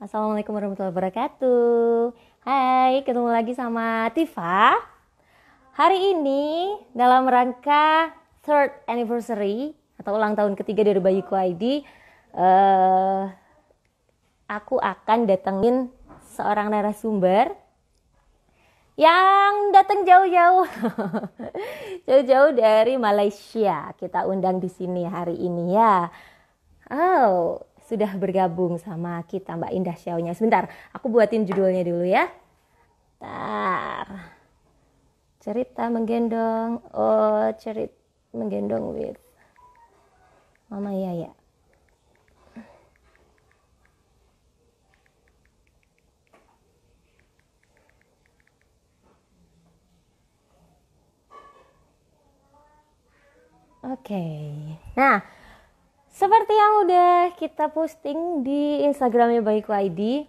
Assalamualaikum warahmatullahi wabarakatuh. Hai, ketemu lagi sama Tifa. Hari ini dalam rangka third anniversary atau ulang tahun ketiga dari Bayiku ID, aku akan datengin seorang narasumber yang datang jauh-jauh, jauh-jauh dari Malaysia. Kita undang di sini hari ini ya. Oh, sudah bergabung sama kita Mbak Indah Xiaonya. Sebentar, aku buatin judulnya dulu ya. Bentar. Cerita menggendong. Oh, cerita menggendong with Mama Yaya. Oke. Nah, seperti yang udah kita posting di Instagramnya Bayiku ID,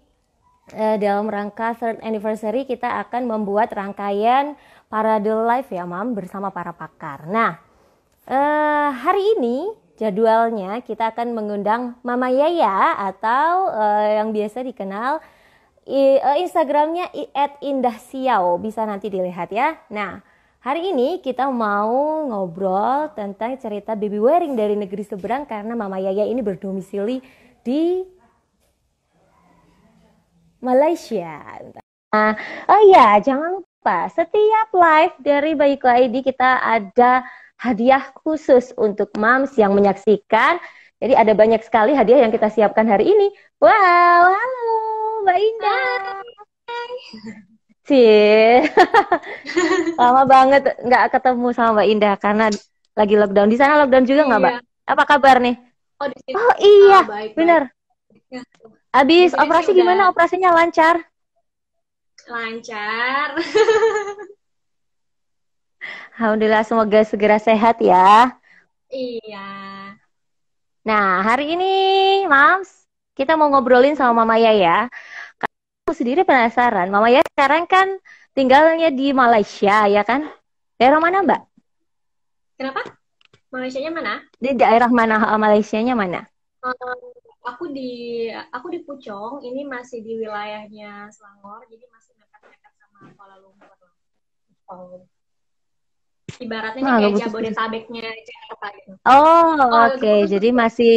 dalam rangka third anniversary kita akan membuat rangkaian parade live ya Mam bersama para pakar. Nah, hari ini jadwalnya kita akan mengundang Mama Yaya atau yang biasa dikenal Instagramnya @indahxiao, bisa nanti dilihat ya. Nah, hari ini kita mau ngobrol tentang cerita baby wearing dari negeri seberang karena Mama Yaya ini berdomisili di Malaysia. Nah, oh iya, jangan lupa setiap live dari Bayiku ID kita ada hadiah khusus untuk moms yang menyaksikan. Jadi ada banyak sekali hadiah yang kita siapkan hari ini. Wow, halo Mbak Indah. Cie, lama banget nggak ketemu sama Mbak Indah karena lagi lockdown. Di sana lockdown juga nggak, Mbak? Iya. Apa kabar nih? Oh, di sini. Oh iya, Baik, bener. baik. Habis Di sini operasi sih gimana? udah Operasinya lancar? lancar. Alhamdulillah, semoga segera sehat ya. Iya. Nah, hari ini, Mams, kita mau ngobrolin sama Mama Yaya. Aku sendiri penasaran, Mama Yaya sekarang kan tinggalnya di Malaysia, ya kan? Daerah mana, Mbak? Kenapa? Malaysianya mana? Di daerah mana? Malaysianya mana? Eh, aku di Puchong. Ini masih di wilayahnya Selangor, jadi masih dekat-dekat sama Kuala Lumpur lah. Oh. Ibaratnya nih Wah, agak kayak putus-putus. Jabodetabeknya Jakarta gitu. Oh, Oh, agak oke. Jadi putus-putus. masih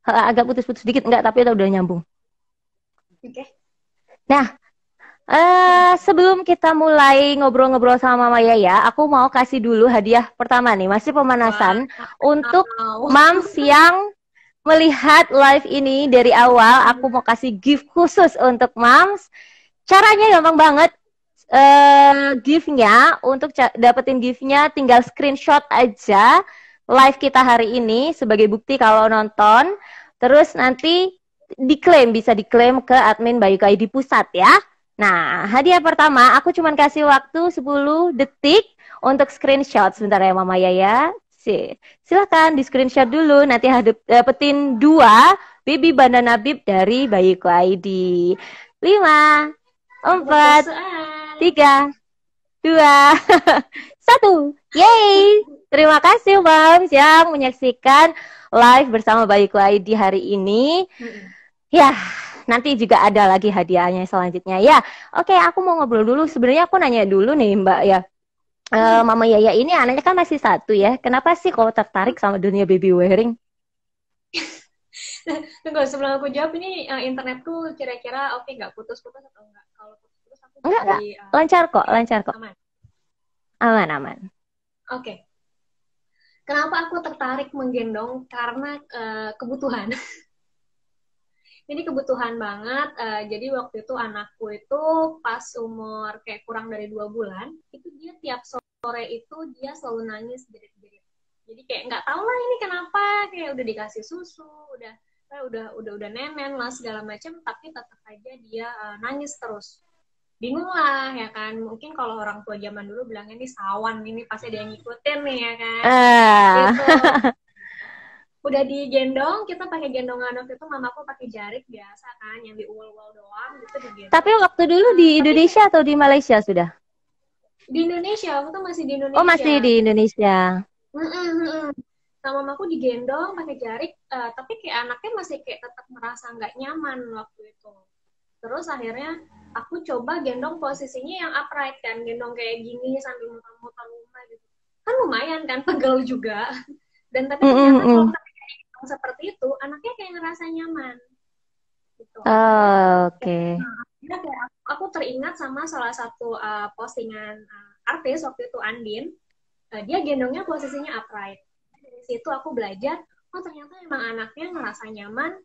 agak putus-putus sedikit, enggak, tapi udah nyambung. Oke. Nah, Gimana? sebelum kita mulai ngobrol-ngobrol sama Mama Yaya, aku mau kasih dulu hadiah pertama nih, masih pemanasan untuk Wow. Mams yang melihat live ini dari awal. Aku mau kasih gift khusus untuk Mams. Caranya gampang banget. Gift-nya, untuk dapetin gift-nya tinggal screenshot aja live kita hari ini sebagai bukti kalau nonton. Terus nanti bisa diklaim ke admin Bayiku ID Pusat ya. Nah, hadiah pertama aku cuman kasih waktu 10 detik untuk screenshot. Sebentar ya Mama Yaya. Silakan di screenshot dulu, nanti dapetin 2 baby bandana bib dari Bayiku ID. 5, 4, Kepesaan. 3, 2, 1. Yeay! Terima kasih Mams yang menyaksikan live bersama Bayiku ID hari ini. Ya, nanti juga ada lagi hadiahnya selanjutnya ya. Oke, aku mau ngobrol dulu. Sebenarnya aku nanya dulu nih Mbak ya. Mama Yaya ini anaknya kan masih 1 ya. Kenapa sih kok tertarik sama dunia baby wearing? Tunggu, sebelum aku jawab ini internetku kira-kira oke nggak, putus-putus atau enggak? Kalau putus-putus aku Enggak. jadi Lancar kok, ya lancar kok. aman. Aman, aman. Oke. Kenapa aku tertarik menggendong? Karena kebutuhan. Ini kebutuhan banget. Jadi waktu itu anakku itu pas umur kayak kurang dari 2 bulan, itu dia tiap sore itu dia selalu nangis jerit-jerit. Jadi kayak nggak tahu lah ini kenapa, kayak udah dikasih susu, udah nenen lah segala macam, tapi tetap aja dia nangis terus. Bingung lah ya kan, mungkin kalau orang tua zaman dulu bilangnya nih sawan, ini pasti dia ngikutin nih ya kan, gitu. Udah digendong, kita pakai gendongan waktu itu mamaku pakai jarik biasa kan, yang diuel-uel doang gitu digendong. Tapi waktu dulu di Indonesia atau di Malaysia sudah? Di Indonesia, aku tuh masih di Indonesia. Oh, masih di Indonesia. sama mamaku digendong pakai jarik, tapi kayak anaknya masih kayak tetap merasa nggak nyaman waktu itu. Terus akhirnya aku coba gendong posisinya yang upright kan, gendong kayak gini sambil muter-muter rumah gitu. Kan lumayan kan, pegel juga. Dan tapi ternyata kalau gendong seperti itu, anaknya kayak ngerasa nyaman. Gitu. Akhirnya, Oke. kayak aku teringat sama salah satu postingan artis waktu itu, Andin. Dia gendongnya posisinya upright. Dari situ aku belajar, oh ternyata emang anaknya ngerasa nyaman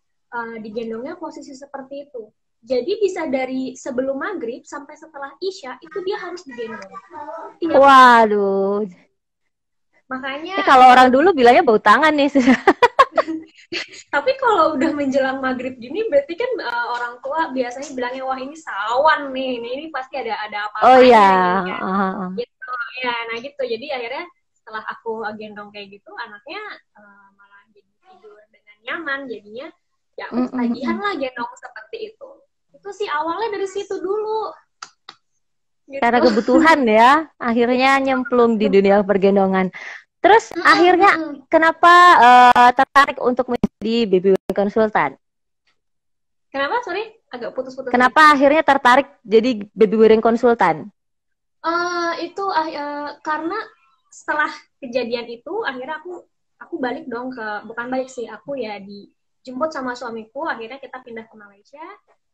digendongnya posisi seperti itu. Jadi bisa dari sebelum maghrib sampai setelah isya itu dia harus digendong. Waduh. Makanya Ini kalau orang dulu bilangnya bau tangan nih. tapi kalau udah menjelang maghrib gini berarti kan orang tua biasanya bilangnya wah ini sawan nih, ini pasti ada apa-apanya. Oh iya. Gitu ya, nah gitu. Jadi akhirnya setelah aku gendong kayak gitu, anaknya malah jadi tidur dengan nyaman. Jadinya ya ketagihan lah gendong seperti itu. Itu sih awalnya dari situ dulu. Gitu. Karena kebutuhan ya, akhirnya nyemplung di dunia pergendongan. Terus akhirnya kenapa tertarik untuk menjadi baby wearing consultant? Kenapa? Sorry, agak putus-putus. Kenapa akhirnya tertarik jadi baby wearing consultant? Itu karena setelah kejadian itu akhirnya aku balik dong bukan balik sih, aku ya dijemput sama suamiku, akhirnya kita pindah ke Malaysia.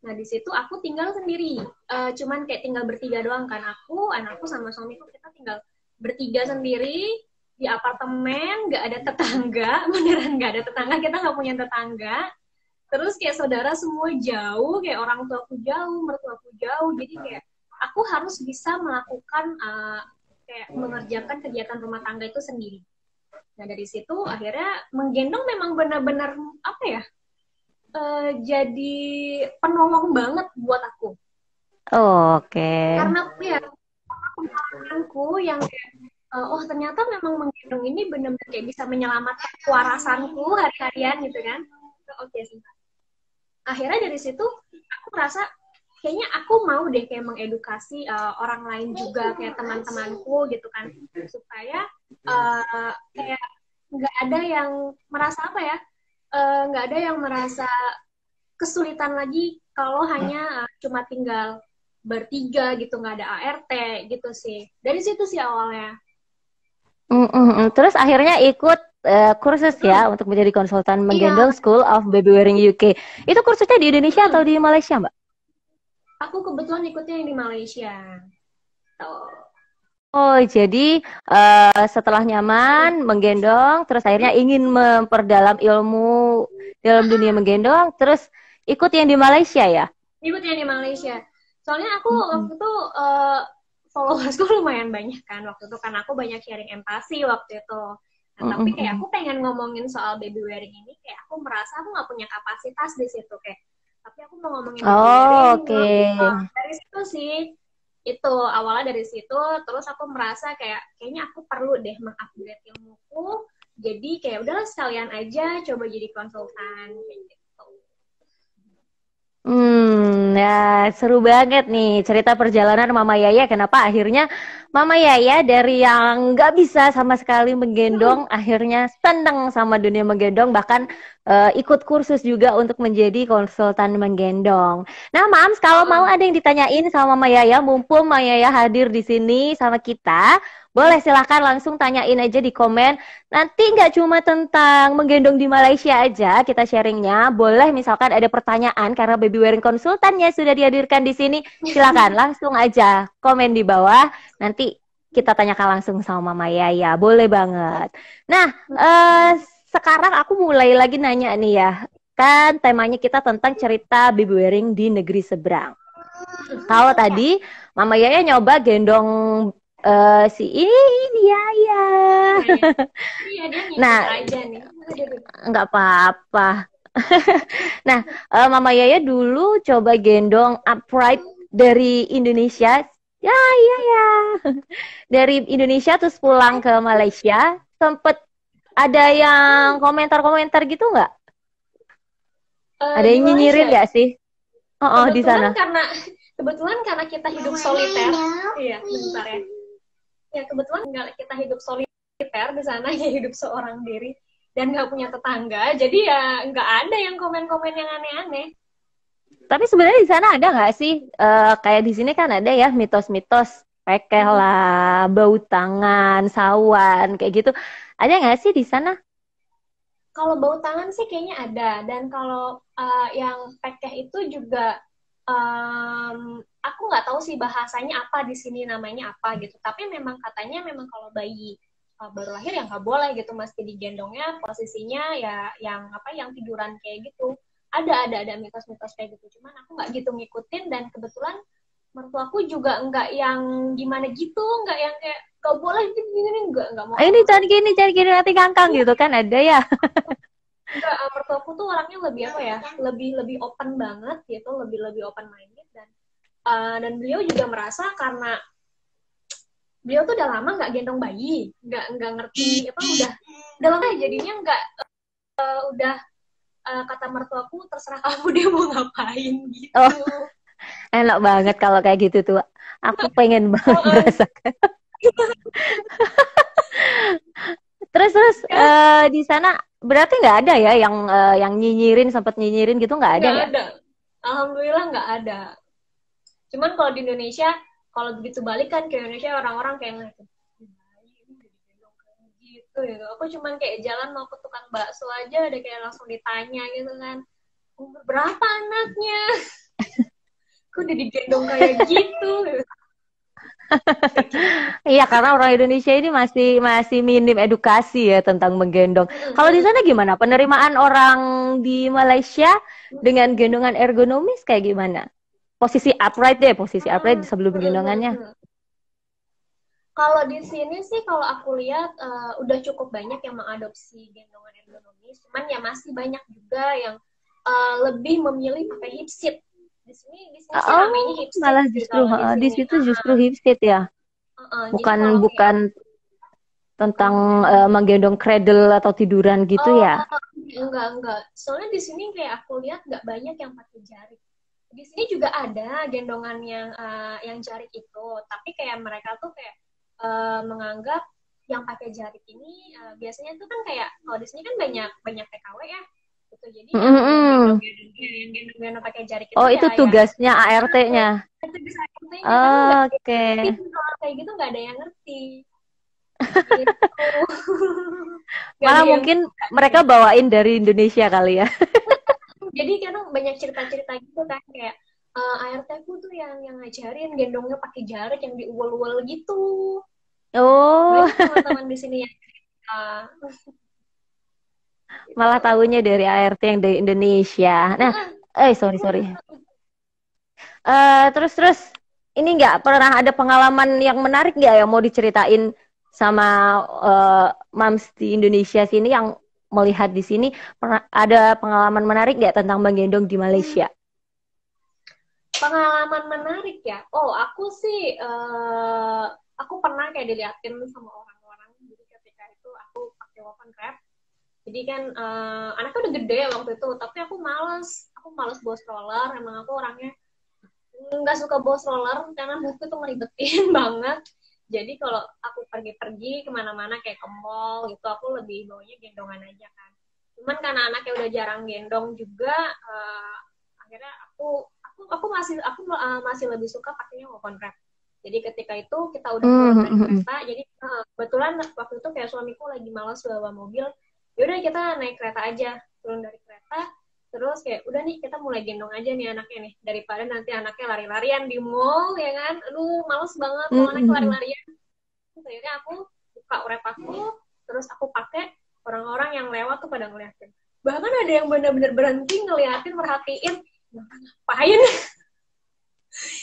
Nah di situ aku tinggal sendiri, cuman kayak tinggal bertiga doang kan, aku, anakku sama suamiku, kita tinggal bertiga sendiri di apartemen, nggak ada tetangga, beneran nggak ada tetangga, kita nggak punya tetangga. Terus kayak saudara semua jauh, kayak orang tuaku jauh, mertuaku jauh, jadi kayak aku harus bisa melakukan kayak mengerjakan kegiatan rumah tangga itu sendiri. Nah dari situ akhirnya menggendong memang benar-benar apa ya, jadi penolong banget buat aku. Oke. Karena ya pengalamanku yang oh ternyata memang menggendong ini benar-benar kayak bisa menyelamatkan kewarasanku hari-harian gitu kan. Oke, sebentar. Akhirnya dari situ aku merasa kayaknya aku mau deh kayak mengedukasi orang lain juga, kayak teman-temanku gitu kan, supaya kayak nggak ada yang merasa apa ya, nggak ada yang merasa kesulitan lagi kalau hanya cuma tinggal bertiga gitu, nggak ada ART gitu sih. Dari situ sih awalnya. Terus akhirnya ikut kursus ya untuk menjadi konsultan menggendong School of Baby Wearing UK. Itu kursusnya di Indonesia atau di Malaysia, Mbak? Aku kebetulan ikutnya yang di Malaysia. Oh, jadi setelah nyaman menggendong, terus akhirnya ingin memperdalam ilmu dalam dunia menggendong, terus ikut yang di Malaysia ya? Ikut yang di Malaysia. Soalnya aku waktu itu followersku lumayan banyak kan waktu itu, karena aku banyak sharing empati waktu itu. Nah, tapi kayak aku pengen ngomongin soal baby wearing ini, kayak aku merasa aku nggak punya kapasitas di situ, kayak tapi aku mau ngomongin baby wearing. Dari situ sih, itu awalnya dari situ. Terus aku merasa kayaknya aku perlu deh mengupgrade ilmuku, jadi kayak udah sekalian aja coba jadi konsultan kayak gitu. Ya seru banget nih cerita perjalanan Mama Yaya. Kenapa akhirnya Mama Yaya dari yang nggak bisa sama sekali menggendong, akhirnya seneng sama dunia menggendong, bahkan ikut kursus juga untuk menjadi konsultan menggendong. Nah, Mams, kalau mau ada yang ditanyain sama Mama Yaya, mumpung Mama Yaya hadir di sini sama kita, boleh silahkan langsung tanyain aja di komen. Nanti nggak cuma tentang menggendong di Malaysia aja kita sharingnya. Boleh misalkan ada pertanyaan karena baby wearing konsultannya sudah dihadirkan di sini. Silakan langsung aja komen di bawah. Nanti kita tanyakan langsung sama Mama Yaya. Boleh banget. Nah, sekarang aku mulai lagi nanya nih ya. Kan temanya kita tentang cerita baby wearing di negeri seberang. Kalau tadi Mama Yaya nyoba gendong si ini Yaya. Iya, dia nah, aja nih. Nggak apa-apa. Nah, Mama Yaya dulu coba gendong upright dari Indonesia. Ya. Dari Indonesia terus pulang ke Malaysia. Sempet ada yang komentar-komentar gitu nggak? Ada yang nyinyirin nggak sih? Di sana. Kebetulan karena kita hidup soliter. Iya, bentar ya. Ya kebetulan kita hidup soliter di sana, ya hidup seorang diri. dan nggak punya tetangga, jadi ya nggak ada yang komen-komen yang aneh-aneh. Tapi sebenarnya di sana ada nggak sih kayak di sini kan ada ya mitos-mitos pekeh lah, bau tangan, sawan kayak gitu. Ada nggak sih di sana? Kalau bau tangan sih kayaknya ada, dan kalau yang pekeh itu juga aku nggak tahu sih bahasanya apa di sini namanya apa gitu. Tapi memang katanya memang kalau bayi baru lahir yang nggak boleh gitu, mesti digendongnya posisinya ya yang apa yang tiduran kayak gitu. Ada mitos-mitos kayak gitu. Cuman aku nggak gitu ngikutin, dan kebetulan mertuaku juga nggak yang gimana gitu, nggak yang kayak gak boleh gini, nggak mau Ah, ini jangan gini nanti kangkang gitu kan ada ya. enggak, mertuaku tuh orangnya lebih apa ya, lebih lebih open banget gitu, lebih lebih open minded, dan beliau juga merasa karena beliau tuh udah lama nggak gendong bayi, nggak ngerti apa, udah lama jadinya nggak, udah kata mertuaku terserah kamu dia mau ngapain Oh, gitu. enak banget kalau kayak gitu tuh. Aku pengen banget merasakan. Terus Ya, di sana berarti nggak ada ya yang nyinyirin sempat nyinyirin gitu nggak ada nggak ya? ada, alhamdulillah nggak ada. Cuman kalau di Indonesia, kalau begitu balik kan ke Indonesia, orang-orang kayak ngeliatin, gitu gitu. Aku cuman kayak jalan mau ke tukang bakso aja udah kayak langsung ditanya gitu kan, umur berapa anaknya, kok udah digendong kayak gitu. Iya, karena orang Indonesia ini masih masih minim edukasi ya tentang menggendong. Kalau di sana gimana? Penerimaan orang di Malaysia dengan gendongan ergonomis kayak gimana? Posisi upright deh, posisi upright sebelum gendongannya. Kalau di sini sih kalau aku lihat udah cukup banyak yang mengadopsi gendongan ergonomis, cuman ya masih banyak juga yang lebih memilih pakai hip seat. Di sini sih Oh, ramainya hip seat malah sih justru kalau di di sini. situ justru hip seat ya. Jadi Bukan kalau kayak bukan tentang menggendong cradle atau tiduran gitu oh, ya. enggak. Soalnya di sini kayak aku lihat nggak banyak yang pakai jari. Di sini juga ada gendongan yang jarik itu, tapi kayak mereka tuh kayak menganggap yang pakai jarik ini biasanya tuh kan kayak kalau di sini kan banyak banyak TKW ya, gitu. Jadi yang Mm-mm. gendong pakai jarik itu Oh, itu ya yang tugasnya ART-nya. itu bisa artinya, karena nggak ada yang ngerti Oke. soal kayak gitu, nggak ada yang ngerti gitu. Nggak ada Malah yang mungkin mereka bawain dari Indonesia kali ya. jadi kadang banyak cerita-cerita gitu kan kayak ART ku tuh yang ngajarin gendongnya pakai jarik yang diuel-uel gitu. Oh, Banyak teman-teman di sini yang malah gitu. tahunya dari ART yang dari Indonesia. Nah, sorry. Terus ini nggak pernah ada pengalaman yang menarik nggak yang mau diceritain sama Mams di Indonesia sini yang melihat di sini pernah ada pengalaman menarik nggak tentang menggendong di Malaysia? Pengalaman menarik ya. Oh, aku sih aku pernah kayak diliatin sama orang-orang. Jadi ketika itu aku pakai Woven Crab. Jadi kan anaknya udah gede waktu itu, tapi aku males. Aku males bawa stroller. Emang aku orangnya nggak suka bawa stroller karena menurutku tuh ngeribetin banget. Jadi kalau aku pergi-pergi kemana-mana kayak ke mall gitu, aku lebih bawanya gendongan aja kan. Cuman karena anaknya udah jarang gendong juga, akhirnya aku masih lebih suka pakainya Woven Wrap. Jadi ketika itu kita udah turun dari kereta, jadi kebetulan waktu itu kayak suamiku lagi malas bawa mobil, yaudah kita naik kereta aja, turun dari kereta, terus kayak udah nih kita mulai gendong aja nih anaknya nih, daripada nanti anaknya lari-larian di mall ya kan, aduh males banget kalau anaknya lari-larian. Akhirnya aku buka wrap aku, terus aku pakai, orang-orang yang lewat tuh pada ngeliatin, bahkan ada yang benar-benar berhenti ngeliatin, merhatiin, ngapain.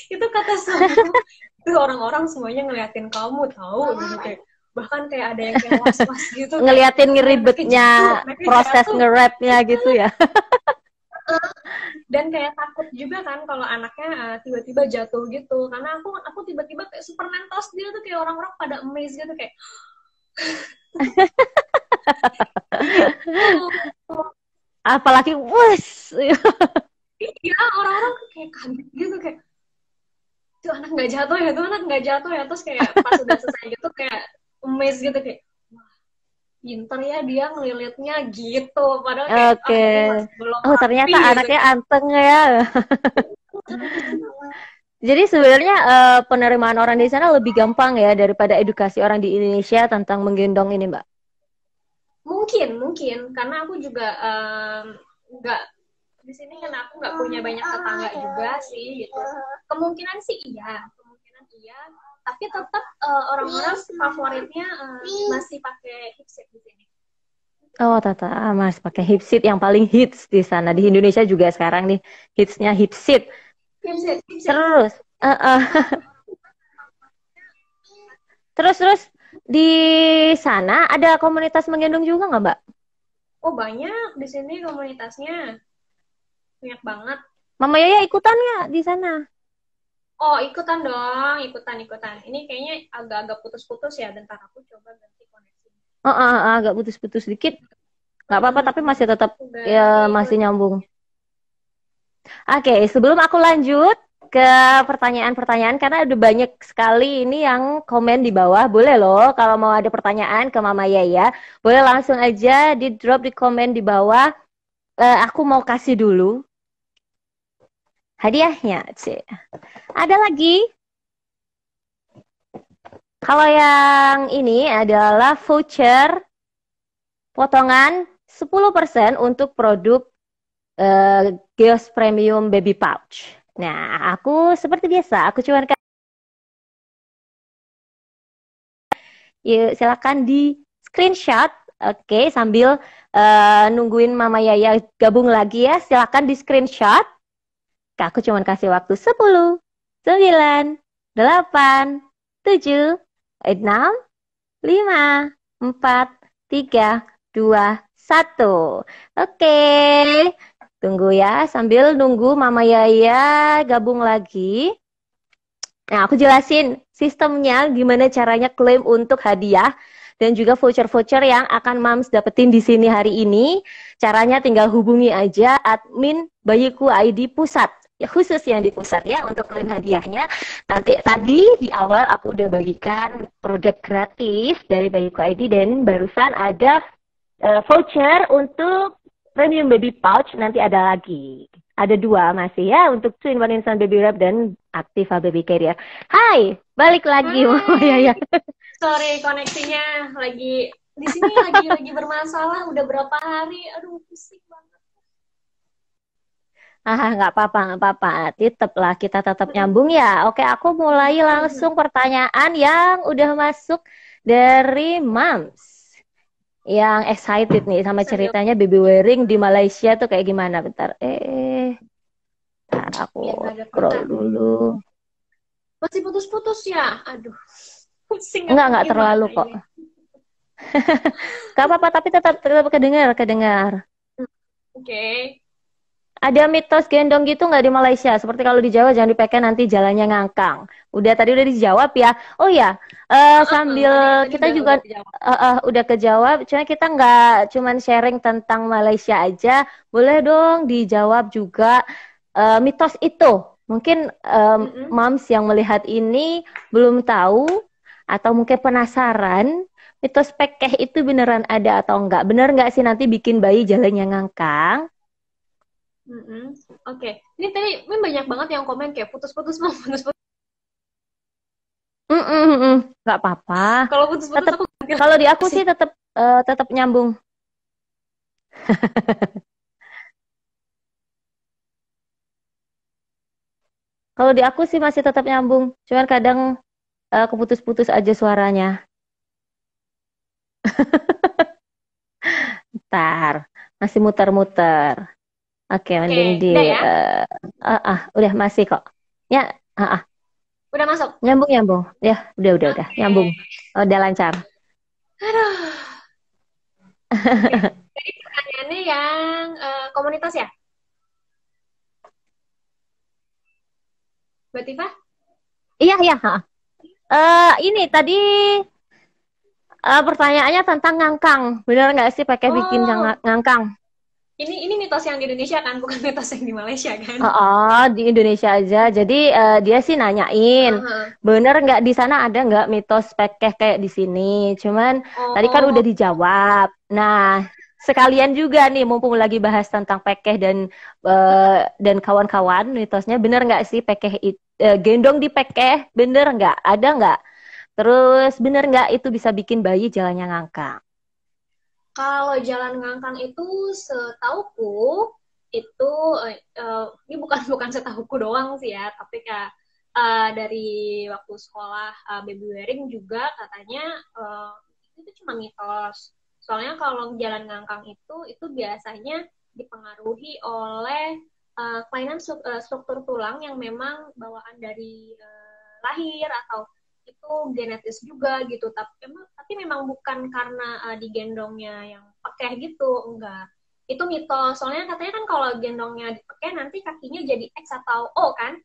Itu kata suamiku, itu orang-orang semuanya ngeliatin kamu tahu gitu, kayak bahkan kayak ada yang kayak was-was gitu, Ngeliatin ngeribetnya mereka proses jatuh. nge-rapnya gitu ya. Dan kayak takut juga kan kalau anaknya tiba-tiba jatuh gitu, karena aku tiba-tiba kayak Superman tos dia tuh, kayak orang-orang pada amazed gitu kayak gitu. Apalagi wus. Iya, orang-orang kayak kaget gitu, kayak tuh anak nggak jatuh ya, tuh anak nggak jatuh ya, terus kayak pas udah selesai gitu kayak amazed gitu, kayak wah pinter ya dia ngelilitnya gitu. Padahal kayak, Oke. ini masih belum Oh, rapi ternyata gitu anaknya kan. anteng ya. Jadi sebenarnya penerimaan orang di sana lebih gampang ya daripada edukasi orang di Indonesia tentang menggendong ini, Mbak. Mungkin, karena aku juga nggak di sini kan aku nggak punya banyak tetangga juga sih gitu. Kemungkinan sih iya, tapi tetap orang-orang favoritnya masih pakai hipsit di sini. Oh, Tata, Mas pakai hipsit yang paling hits di sana. Di Indonesia juga sekarang nih hitsnya hipsit. Hipsit. Terus, eh, eh, terus di sana ada komunitas menggendong juga nggak, Mbak? Oh banyak di sini komunitasnya, banyak banget. Mama Yaya ikutan nggak di sana? Oh ikutan dong, ikutan. Ini kayaknya agak-agak putus-putus ya, bentar aku coba ganti koneksi. Agak putus-putus dikit. Nggak apa-apa, tapi masih tetap ya Ganti masih koneksi. nyambung. Oke, sebelum aku lanjut ke pertanyaan-pertanyaan, karena ada banyak sekali ini yang komen di bawah. Boleh loh, kalau mau ada pertanyaan ke Mama Yaya, boleh langsung aja di drop di komen di bawah. Aku mau kasih dulu hadiahnya, Cik. Ada lagi. Kalau yang ini adalah voucher potongan 10% untuk produk Geos Premium Baby Pouch. Nah, aku seperti biasa, aku cuma yuk, silakan di screenshot, oke, sambil nungguin Mama Yaya gabung lagi ya, silakan di screenshot. Aku cuma kasih waktu 10, 9, 8, 7, 6, 5, 4, 3, 2, 1. Oke, tunggu ya, sambil nunggu Mama Yaya gabung lagi. Nah, aku jelasin sistemnya gimana caranya klaim untuk hadiah dan juga voucher-voucher yang akan Mams dapetin di sini hari ini. Caranya tinggal hubungi aja admin Bayiku ID Pusat. Ya, khusus yang di pusat ya untuk klaim hadiahnya. Nanti tadi di awal aku udah bagikan produk gratis dari Bayiku ID dan barusan ada voucher untuk Premium Baby Pouch, nanti ada lagi. Ada 2 masih ya untuk 2-in-1 Instant Baby Wrap dan Activa Baby Carrier. Hai, balik lagi Mama Yaya. Sorry koneksinya lagi di sini lagi bermasalah udah berapa hari. Aduh pusing banget. Nggak apa-apa. Tetaplah kita tetap nyambung ya. Oke, aku mulai langsung pertanyaan yang udah masuk dari Mams. Yang excited nih sama ceritanya baby wearing di Malaysia tuh kayak gimana? Bentar. Bentar aku scroll dulu. Masih putus-putus ya? Aduh. Pusing Enggak terlalu kok. Gak apa-apa, tapi tetap kedengar. Oke. Ada mitos gendong gitu nggak di Malaysia? Seperti kalau di Jawa jangan dipakai nanti jalannya ngangkang. Tadi udah dijawab ya. Oh ya, sambil tadi kita juga udah kejawab. Cuma kita nggak cuman sharing tentang Malaysia aja. Boleh dong dijawab juga mitos itu. Mungkin moms yang melihat ini belum tahu atau mungkin penasaran. Mitos pekeh itu beneran ada atau enggak? Bener nggak sih nanti bikin bayi jalannya ngangkang? Oke. Ini tadi banyak banget yang komen kayak putus-putus. Nggak apa-apa. Kalau putus-putus aku kalau di aku sih tetap nyambung. Kalau di aku sih masih tetap nyambung. Cuman kadang keputus-putus aja suaranya. Ntar masih muter-muter. Oke, mending di ya? udah masih kok. Ya, Udah masuk. Nyambung. Ya, udah. Nyambung. Udah lancar. Aduh. Jadi pertanyaannya yang komunitas ya? Mbak Tifa? Iya. Ini tadi pertanyaannya tentang ngangkang. Bener nggak sih pakai bikin ngangkang? Ini mitos yang di Indonesia kan, bukan mitos yang di Malaysia kan? Oh, di Indonesia aja. Jadi dia sih nanyain, Aha. bener nggak di sana ada nggak mitos pekeh kayak di sini? Cuman tadi kan udah Oh, dijawab. Nah, sekalian juga nih, mumpung lagi bahas tentang pekeh dan kawan-kawan, mitosnya bener nggak sih gendong di pekeh? Bener nggak? Ada nggak? Terus bener nggak itu bisa bikin bayi jalannya ngangkang? kalau jalan ngangkang itu setauku itu ini bukan bukan setauku doang sih ya, tapi kayak dari waktu sekolah baby wearing juga katanya uh, itu cuma mitos. Soalnya kalau jalan ngangkang itu biasanya dipengaruhi oleh kelainan struktur tulang yang memang bawaan dari lahir atau itu genetis juga gitu, tapi memang bukan karena digendongnya yang pakai gitu, enggak, itu mitos. Soalnya katanya kan kalau gendongnya dipakai nanti kakinya jadi X atau O kan.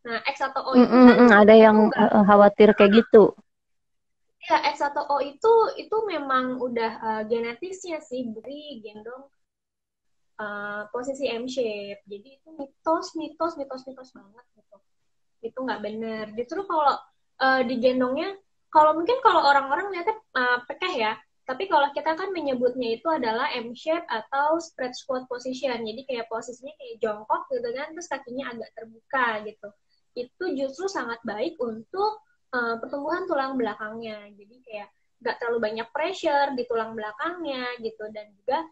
Nah, X atau O itu kan Ada itu yang enggak. khawatir kayak gitu. Ya, X atau O itu memang udah genetisnya sih dari gendong posisi M shape. Jadi itu mitos banget gitu. Itu nggak benar. Justru kalau digendongnya, kalau mungkin kalau orang-orang lihatnya pekeh ya, tapi kalau kita kan menyebutnya itu adalah M shape atau spread squat position. Jadi kayak posisinya kayak jongkok gitu kan, terus kakinya agak terbuka gitu. Itu justru sangat baik untuk pertumbuhan tulang belakangnya. Jadi kayak nggak terlalu banyak pressure di tulang belakangnya gitu, dan juga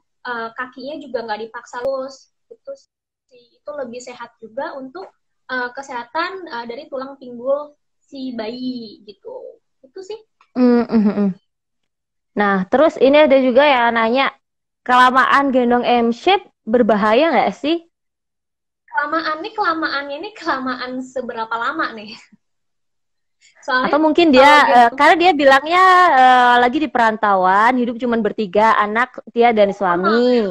kakinya juga nggak dipaksa terus. Itu sih, itu lebih sehat juga untuk kesehatan dari tulang pinggul si bayi gitu. Itu sih. Mm, mm, mm. Nah, terus ini ada juga ya nanya, kelamaan gendong M-shape berbahaya nggak sih? Kelamaannya ini kelamaan seberapa lama nih? Atau Soalnya mungkin dia, kalau gendong, karena dia bilangnya lagi di perantauan, hidup cuma bertiga, anak dia dan suami.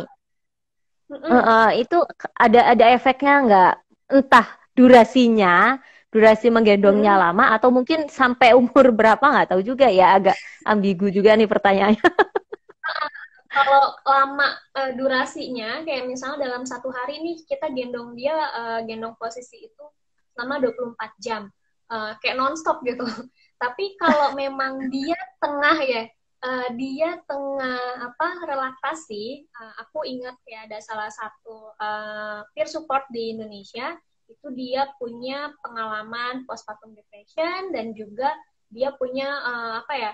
Itu ada efeknya nggak? Entah durasinya, durasi menggendongnya lama, atau mungkin sampai umur berapa nggak tahu juga ya, agak ambigu juga nih pertanyaannya. kalau lama durasinya, kayak misalnya dalam satu hari nih kita gendong dia, gendong posisi itu selama 24 jam. Kayak nonstop gitu. Tapi kalau memang dia tengah ya, dia tengah apa relaksasi, aku ingat ya ada salah satu peer support di Indonesia, itu dia punya pengalaman postpartum depression dan juga dia punya apa ya,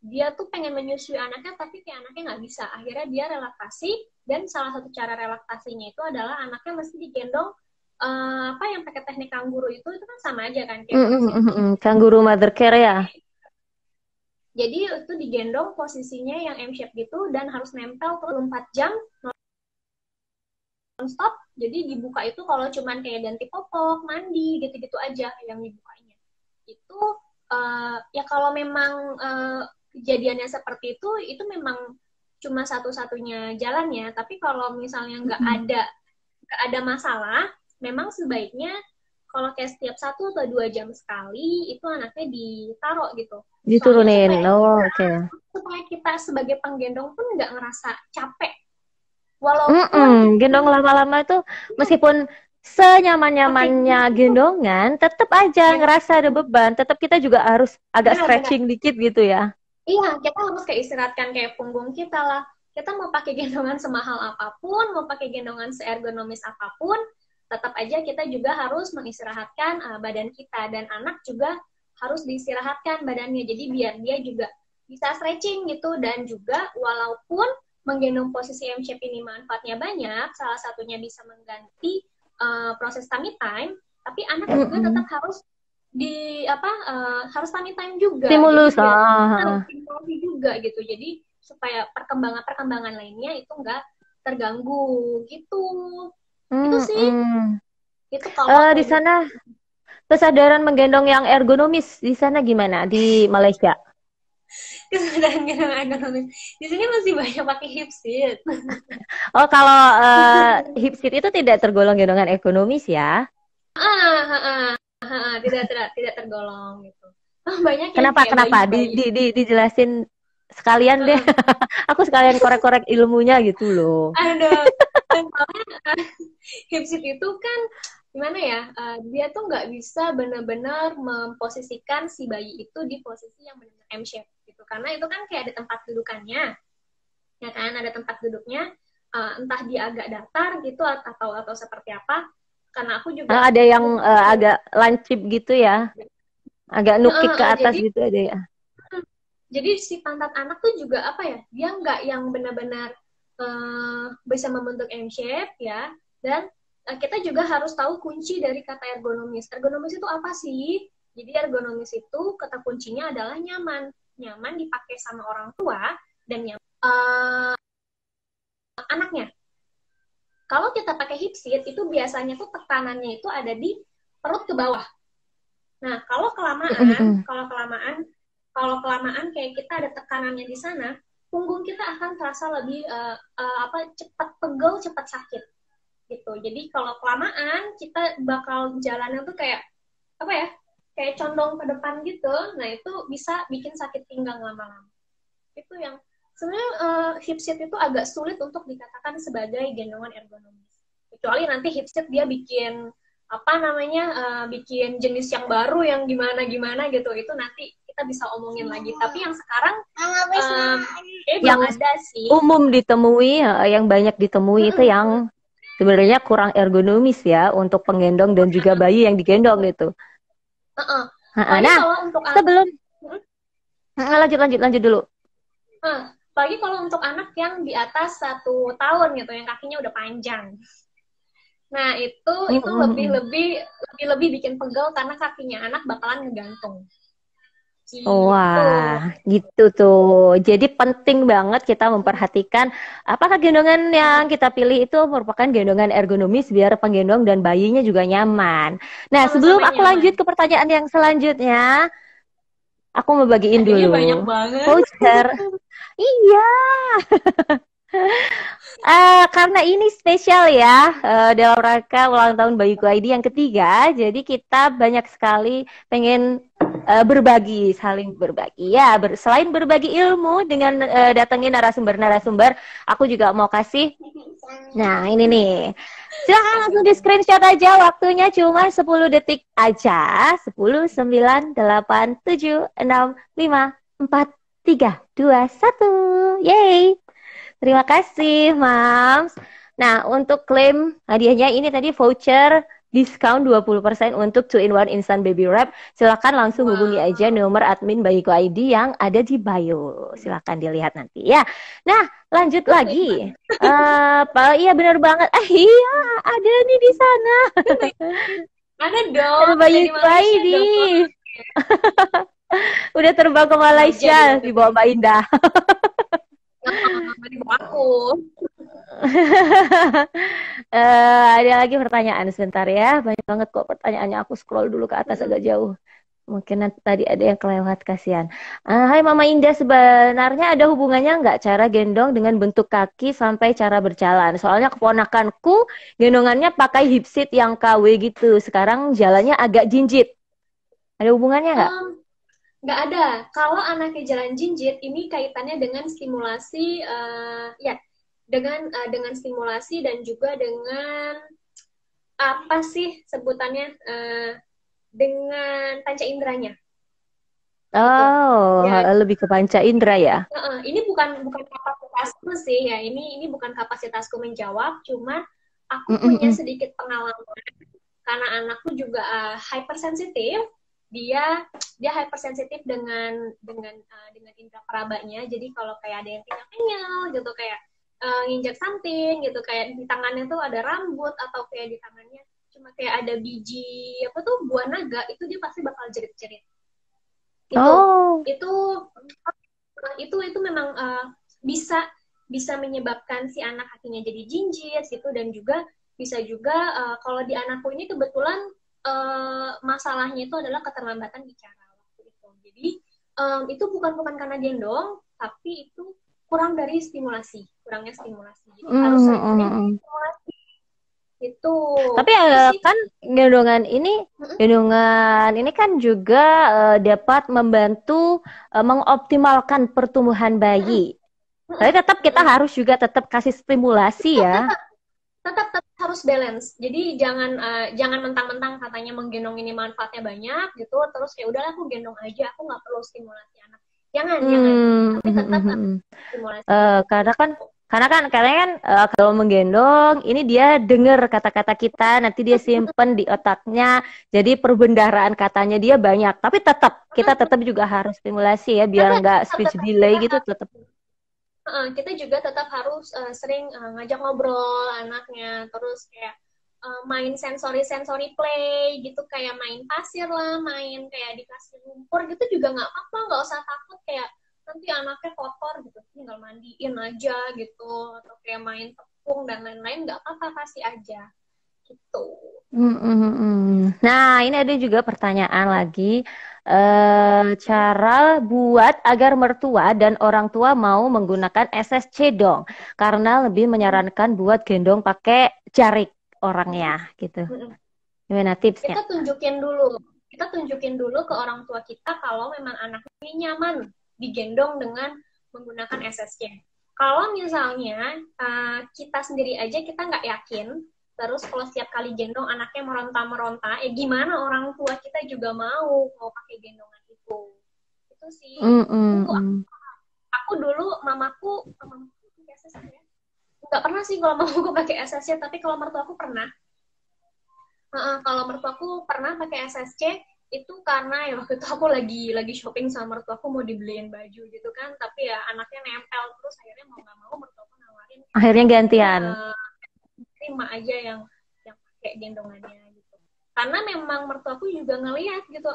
dia tuh pengen menyusui anaknya tapi kayak anaknya nggak bisa, akhirnya dia relaksasi, dan salah satu cara relaksasinya itu adalah anaknya mesti digendong apa yang pakai teknik kangguru itu kan sama aja kan kayak posisi. Kangguru mother care ya. Jadi itu digendong posisinya yang M shape gitu dan harus nempel terus 4 jam non-stop. Jadi dibuka itu kalau cuman kayak ganti popok, mandi gitu-gitu aja yang dibukanya. Itu ya kalau memang kejadiannya seperti itu memang cuma satu-satunya jalannya. Tapi kalau misalnya nggak ada masalah, memang sebaiknya kalau kayak setiap 1 atau 2 jam sekali itu anaknya ditaruh gitu. Soalnya Diturunin. Oh, oke. supaya kita sebagai penggendong pun nggak ngerasa capek. Walaupun Gendong lama-lama itu meskipun pakai senyaman-nyamannya gendongan, tetap aja ya, ngerasa ada beban. Tetap kita juga harus agak benar-benar. stretching dikit gitu ya. Iya, kita harus kayak istirahatkan kayak punggung kita lah. Kita mau pakai gendongan semahal apapun, mau pakai gendongan seergonomis apapun, tetap aja kita juga harus mengistirahatkan badan kita, dan anak juga harus diistirahatkan badannya. Jadi biar dia juga bisa stretching gitu, dan juga walaupun menggendong posisi M shape ini manfaatnya banyak, salah satunya bisa mengganti proses tummy time, tapi anak juga tetap harus di apa harus tummy time juga. Jadi Stimulus. biar stimulasi juga gitu. Jadi supaya perkembangan lainnya itu enggak terganggu gitu. Itu sih. Mm-mm. Itu kalau Di baby. sana kesadaran menggendong yang ergonomis di sana gimana di Malaysia? Kesadaran gendong ergonomis. Di sini masih banyak pakai hip seat. Oh, kalau hip seat itu tidak tergolong gendongan ekonomis ya? Tidak tergolong gitu. Banyak yang Kenapa? kayak Kenapa? bayi-bayi. Dijelasin sekalian deh. Uh, Aku sekalian korek-korek ilmunya gitu loh. Aduh, hip seat itu kan gimana ya, dia tuh nggak bisa benar-benar memposisikan si bayi itu di posisi yang benar-benar M shape gitu, karena itu kan kayak ada tempat dudukannya, ya kan, ada tempat duduknya, entah dia agak datar gitu atau seperti apa, karena aku juga Ada yang agak lancip gitu ya, agak nukik ke atas jadi gitu ada ya. jadi si pantat anak tuh juga apa ya, dia nggak yang benar-benar bisa membentuk M shape ya, dan kita juga harus tahu kunci dari kata ergonomis. Ergonomis itu apa sih? Jadi ergonomis itu kata kuncinya adalah nyaman. Nyaman dipakai sama orang tua dan nyaman anaknya. Kalau kita pakai hip seat itu biasanya tuh tekanannya itu ada di perut ke bawah. Nah, kalau kelamaan kayak kita ada tekanannya di sana, punggung kita akan terasa lebih cepat pegel, cepat sakit gitu. Jadi kalau kelamaan kita bakal jalannya tuh kayak apa ya, kayak condong ke depan gitu. Nah itu bisa bikin sakit pinggang lama-lama. Itu yang sebenarnya hip seat itu agak sulit untuk dikatakan sebagai gendongan ergonomis, kecuali nanti hip seat dia bikin apa namanya, bikin jenis yang baru yang gimana gitu, itu nanti kita bisa omongin lagi. Tapi yang sekarang yang belum ada sih. Umum ditemui, yang banyak ditemui itu yang sebenarnya kurang ergonomis ya untuk penggendong dan juga bayi yang digendong gitu. Nah, kalau untuk sebelum lanjut dulu. Apalagi kalau untuk anak yang di atas 1 tahun gitu, yang kakinya udah panjang. Nah itu lebih bikin pegel karena kakinya anak bakalan ngegantung. Gitu. Wah, gitu tuh. Jadi penting banget kita memperhatikan apakah gendongan yang kita pilih itu merupakan gendongan ergonomis biar penggendong dan bayinya juga nyaman. Nah, sebelum aku lanjut ke pertanyaan yang selanjutnya, aku mau bagiin dulu. Banyak banget. Voucher. Iya. Karena ini spesial ya, dalam rangka ulang tahun Bayiku ID yang ketiga, jadi kita banyak sekali pengen berbagi, saling berbagi ya. Selain berbagi ilmu dengan datengin narasumber-narasumber, aku juga mau kasih. Nah ini nih, silahkan langsung di screenshot aja, waktunya cuma 10 detik aja. 10, 9, 8, 7, 6, 5, 4, 3, 2, 1. Yeay. Terima kasih, Mams. Nah, untuk klaim hadiahnya ini tadi voucher diskon 20% untuk 2-in-1 instant baby wrap. Silakan langsung hubungi aja nomor admin Bayiku ID yang ada di bio. Silakan dilihat nanti ya. Nah, lanjut lagi. Iya benar banget. Iya, ada nih di sana. Ada dong. Ada Bayiku ID. Udah terbang ke Malaysia di bawah Mbak Indah. Di bawah aku. Ada lagi pertanyaan sebentar ya. Banyak banget kok pertanyaannya. Aku scroll dulu ke atas agak jauh. Mungkin nanti tadi ada yang kelewat, kasihan. Hai Mama Indah, sebenarnya ada hubungannya nggak cara gendong dengan bentuk kaki sampai cara berjalan? Soalnya keponakanku gendongannya pakai hip seat yang KW gitu. Sekarang jalannya agak jinjit. Ada hubungannya nggak? Nggak ada. Kalau anaknya jalan jinjit, ini kaitannya dengan stimulasi, dengan stimulasi dan juga dengan apa sih sebutannya, dengan panca inderanya. Oh, ya. Lebih ke panca indera ya? Ini bukan kapasitasku sih ya. Ini bukan kapasitasku menjawab. Cuma aku punya sedikit pengalaman karena anakku juga hypersensitif. Dia hypersensitif dengan indera perabanya. Jadi kalau kayak ada yang kenyal gitu, kayak nginjak something gitu, kayak di tangannya tuh ada rambut atau kayak di tangannya cuma kayak ada biji apa tuh buah naga, itu dia pasti bakal jerit-jerit. Itu memang bisa menyebabkan si anak kakinya jadi jinjit gitu, dan juga bisa juga kalau di anakku ini kebetulan masalahnya itu adalah keterlambatan bicara waktu itu. Jadi itu bukan karena gendong, tapi itu kurangnya stimulasi. Jadi harus sering stimulasi. Itu. Tapi kan gendongan ini kan juga dapat membantu mengoptimalkan pertumbuhan bayi. Tapi tetap kita harus juga tetap kasih stimulasi ya. Tetap harus balance. Jadi jangan mentang-mentang katanya menggendong ini manfaatnya banyak gitu, terus ya udahlah aku gendong aja, aku nggak perlu stimulasi anak. Jangan. Tapi tetap stimulasi. Karena kan kalau menggendong ini dia dengar kata-kata kita, nanti dia simpen di otaknya, jadi perbendaharaan katanya dia banyak. Tapi kita tetap juga harus stimulasi ya, biar nggak speech delay gitu tetap. Kita juga tetap harus sering ngajak ngobrol anaknya, terus kayak main sensori play gitu, kayak main pasir lah, main kayak dikasih lumpur gitu juga nggak apa-apa, nggak usah takut kayak nanti anaknya kotor gitu, tinggal mandiin aja gitu, atau kayak main tepung dan lain-lain, nggak apa-apa, kasih aja gitu. Nah, ini ada juga pertanyaan lagi. Cara buat agar mertua dan orang tua mau menggunakan SSC dong, karena lebih menyarankan buat gendong pakai jarik orangnya gitu. Gimana tipsnya? Kita tunjukin dulu ke orang tua kita kalau memang anaknya nyaman digendong dengan menggunakan SSC. Kalau misalnya kita sendiri aja kita nggak yakin, terus kalau setiap kali gendong anaknya meronta-meronta, gimana orang tua kita juga mau pakai gendongan itu sih. Aku dulu mamaku pakai SSC ya. Nggak pernah sih kalau mamaku pakai SSC, tapi kalau mertuaku pernah. Kalau mertuaku pernah pakai SSC itu karena ya waktu itu aku lagi shopping sama mertuaku, mau dibeliin baju gitu kan, tapi ya anaknya nempel terus, akhirnya mau nggak mau mertuaku nawarin, akhirnya gantian, terima aja yang pakai gendongannya gitu, karena memang mertuaku juga ngelihat gitu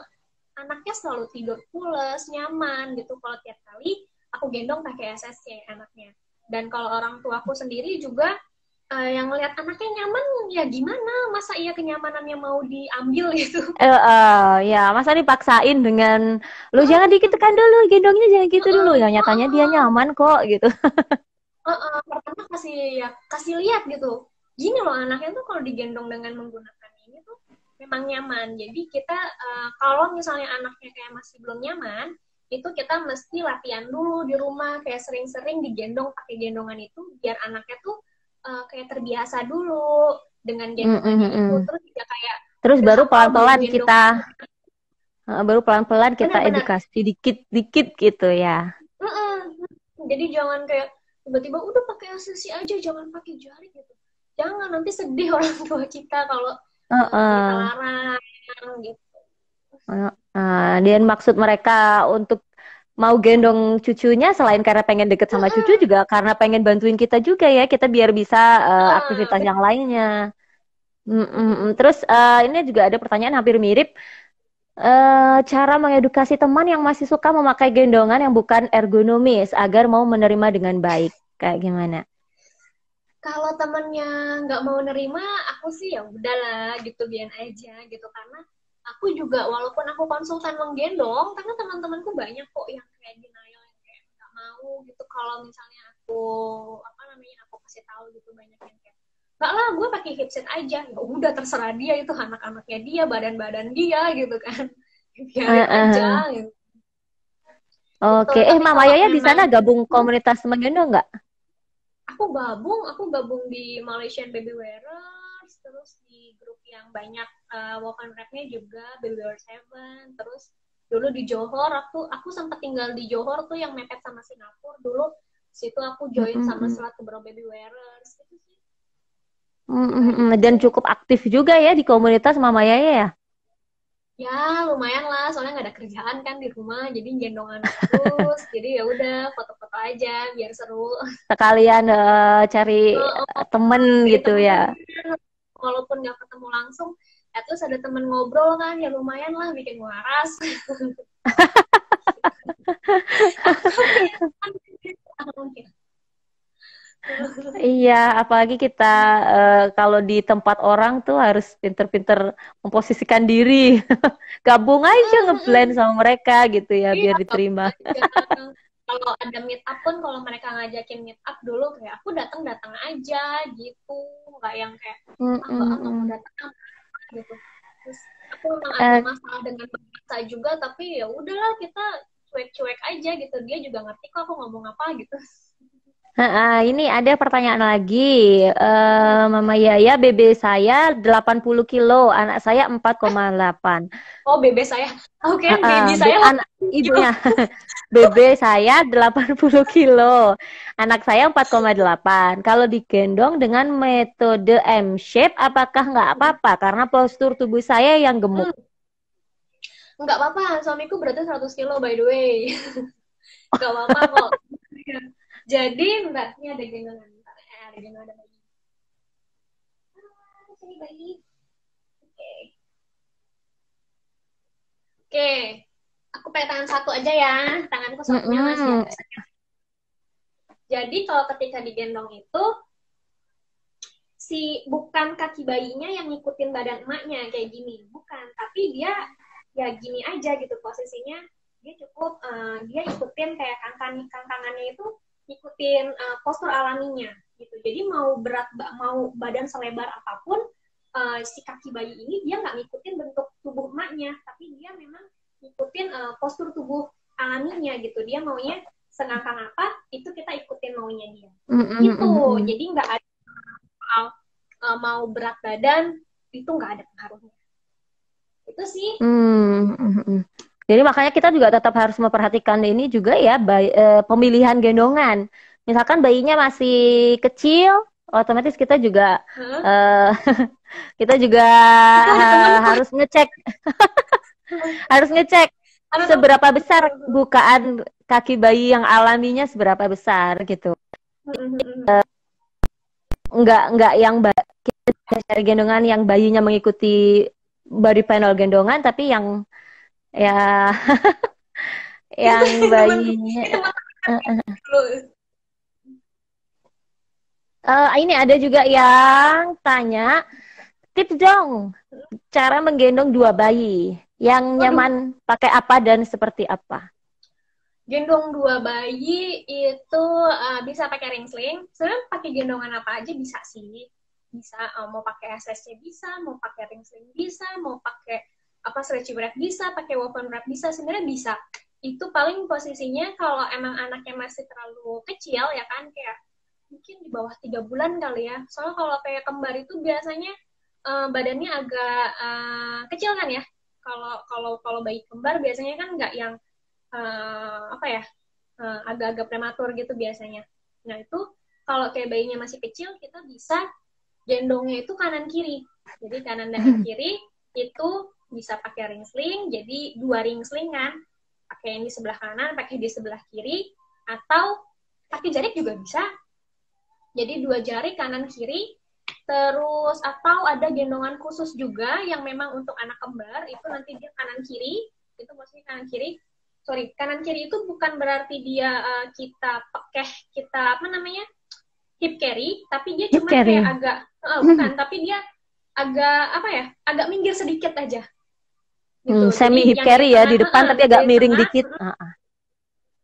anaknya selalu tidur pules, nyaman gitu kalau tiap kali aku gendong pakai SSC anaknya. Dan kalau orang tuaku sendiri juga yang ngelihat anaknya nyaman, ya gimana, masa iya kenyamanannya mau diambil gitu. Ya masa dipaksain dengan lu jangan dikitekan dulu, gendongnya jangan gitu dulu, ya nyatanya dia nyaman kok gitu. Pertama kasih lihat gitu, gini loh anaknya tuh kalau digendong dengan menggunakan ini tuh memang nyaman. Jadi kita kalau misalnya anaknya kayak masih belum nyaman, itu kita mesti latihan dulu di rumah, kayak sering-sering digendong pakai gendongan itu, biar anaknya tuh kayak terbiasa dulu dengan gendongannya itu, terus juga kayak baru pelan-pelan kita edukasi dikit-dikit gitu ya. Jadi jangan kayak tiba-tiba udah pakai SSC aja, jangan pakai jari gitu. Jangan, nanti sedih orang tua kita kalau kita larang gitu. Dan maksud mereka untuk mau gendong cucunya selain karena pengen deket sama cucu, juga karena pengen bantuin kita juga ya, kita biar bisa aktivitas yang lainnya. Terus ini juga ada pertanyaan hampir mirip, cara mengedukasi teman yang masih suka memakai gendongan yang bukan ergonomis agar mau menerima dengan baik, kayak gimana? Kalau temennya nggak mau nerima, aku sih ya udahlah gitu, biarin aja gitu, karena aku juga walaupun aku konsultan menggendong, karena teman-temanku banyak kok yang kayak denial, yang kayak nggak mau gitu. Kalau misalnya aku kasih tahu gitu, banyak yang kayak nggak lah, gue pakai headset aja. Ya udah, terserah dia, itu anak-anaknya dia, badan-badan dia gitu kan, biarin aja gitu. Oke, Mama Yaya di sana gabung komunitas menggendong nggak? Aku gabung di Malaysian Baby Wearers, terus di grup yang banyak walk and rap-nya juga, Baby Wear 7, terus dulu di Johor, aku sempat tinggal di Johor tuh yang mepet sama Singapura dulu, situ aku join sama salah beberapa Baby Wearers gitu sih. Dan cukup aktif juga ya di komunitas Mama Yaya ya? Ya lumayan lah, soalnya nggak ada kerjaan kan di rumah, jadi gendong anak terus. Jadi ya udah, foto-foto aja biar seru. Sekalian cari temen gitu ya. Walaupun nggak ketemu langsung, ya terus ada temen ngobrol kan, ya lumayan lah, bikin waras. Iya, apalagi kita kalau di tempat orang tuh harus pinter-pinter memposisikan diri. Gabung aja ngeblend sama mereka gitu ya, biar diterima. Kalau ada meet up pun, kalau mereka ngajakin meet up dulu, kayak aku datang aja gitu, nggak yang kayak nggak mau datang gitu. Terus aku memang ada masalah dengan bahasa juga, tapi ya udahlah, kita cuek-cuek aja gitu, dia juga ngerti kok aku ngomong apa gitu. Ini ada pertanyaan lagi. Mama Yaya, BB saya 80 kilo, anak saya 4,8. Oh, bebek saya. Oke, baby saya Anak 80 kilo. ibunya. BB saya 80 kilo. Anak saya 4,8. Kalau digendong dengan metode M-shape, apakah nggak apa-apa? Karena postur tubuh saya yang gemuk. Hmm, nggak apa-apa, suamiku beratnya 100 kilo by the way. Nggak apa-apa kok. Jadi, Mbak, ini ada gendongan. Ada gendongan, ada bayi. Sini bayi. Oke. Oke. Aku pakai tangan satu aja ya. Tanganku satunya masih Mm-mm. agak sakit. Jadi, kalau ketika digendong itu, si bukan kaki bayinya yang ngikutin badan emaknya kayak gini. Bukan. Tapi dia ya gini aja gitu posisinya. Dia cukup, dia ikutin kayak kantangannya itu ikutin postur alaminya gitu. Jadi mau berat, mau badan selebar apapun, si kaki bayi ini dia nggak ngikutin bentuk tubuh emaknya, tapi dia memang ngikutin postur tubuh alaminya gitu. Dia maunya sengangkang apa, itu kita ikutin maunya dia. Gitu. Mm-mm. Jadi nggak ada soal mau berat badan, itu nggak ada pengaruhnya. Itu sih. Mm-mm. Jadi makanya kita juga tetap harus memperhatikan ini juga ya, pemilihan gendongan. Misalkan bayinya masih kecil, otomatis kita juga Hah? eh, kita juga Itu ada temanku. harus ngecek harus ngecek Ada seberapa besar temanku. bukaan kaki bayi yang alaminya seberapa besar gitu. Nggak yang kita cari gendongan yang bayinya mengikuti body panel gendongan, tapi yang ya Itu yang temanku. bayinya. Itu teman dulu. Ini ada juga yang tanya, tips dong, cara menggendong dua bayi yang Waduh, nyaman pakai apa dan seperti apa. gendong dua bayi itu bisa pakai ring sling. Sebenarnya pakai gendongan apa aja bisa sih. Bisa mau pakai SSC bisa, mau pakai ring sling bisa, mau pakai apa stretchy wrap bisa, pakai woven wrap bisa. Sebenarnya bisa. Itu paling posisinya kalau emang anaknya masih terlalu kecil ya kan, kayak mungkin di bawah 3 bulan kali ya. Soalnya kalau kayak kembar itu biasanya badannya agak kecil kan ya. Kalau kalau kalau bayi kembar biasanya kan nggak yang apa ya, agak-agak prematur gitu biasanya. Nah itu kalau kayak bayinya masih kecil kita bisa gendongnya itu kanan kiri. Jadi kanan dan kiri itu bisa pakai ring sling, jadi 2 ring sling kan, pakai yang di sebelah kanan, pakai di sebelah kiri, atau pakai jarik juga bisa. Jadi 2 jari kanan kiri, terus atau ada gendongan khusus juga yang memang untuk anak kembar itu nanti dia kanan kiri, itu maksudnya kanan kiri. Sorry, kanan kiri itu bukan berarti dia kita pakai kita apa namanya hip carry, tapi dia Hip cuman kayak carry. agak bukan, tapi dia agak apa ya, agak minggir sedikit aja gitu. Semi Jadi hip yang dari carry ya tengah, di depan tapi agak dari miring tengah dikit.